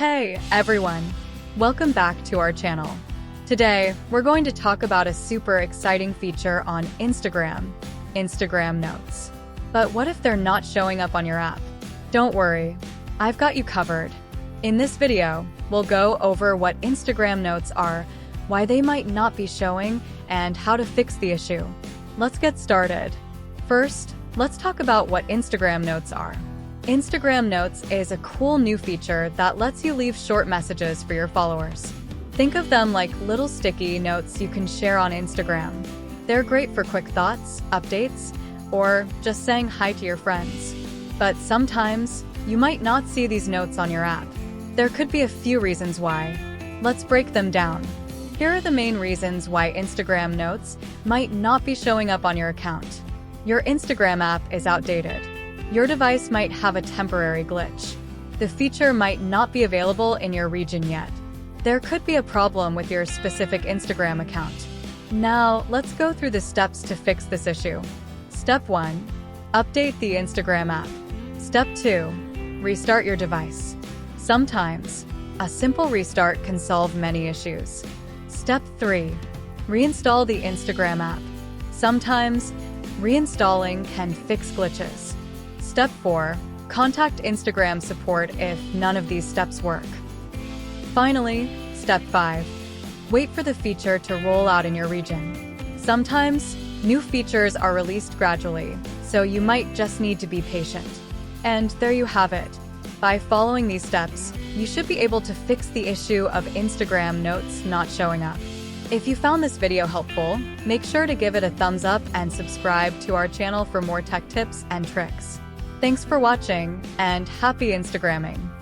Hey everyone, welcome back to our channel. Today, we're going to talk about a super exciting feature on Instagram Notes. But what if they're not showing up on your app? Don't worry, I've got you covered. In this video, we'll go over what Instagram Notes are, why they might not be showing, and how to fix the issue. Let's get started. First, let's talk about what Instagram Notes are. Instagram Notes is a cool new feature that lets you leave short messages for your followers. Think of them like little sticky notes you can share on Instagram. They're great for quick thoughts, updates, or just saying hi to your friends. But sometimes, you might not see these notes on your app. There could be a few reasons why. Let's break them down. Here are the main reasons why Instagram Notes might not be showing up on your account. Your Instagram app is outdated. Your device might have a temporary glitch. The feature might not be available in your region yet. There could be a problem with your specific Instagram account. Now, let's go through the steps to fix this issue. Step 1. Update the Instagram app. Step 2. Restart your device. Sometimes, a simple restart can solve many issues. Step 3. Reinstall the Instagram app. Sometimes, reinstalling can fix glitches. Step 4. Contact Instagram support if none of these steps work. Finally, Step 5. Wait for the feature to roll out in your region. Sometimes, new features are released gradually, so you might just need to be patient. And there you have it. By following these steps, you should be able to fix the issue of Instagram Notes not showing up. If you found this video helpful, make sure to give it a thumbs up and subscribe to our channel for more tech tips and tricks. Thanks for watching, and happy Instagramming!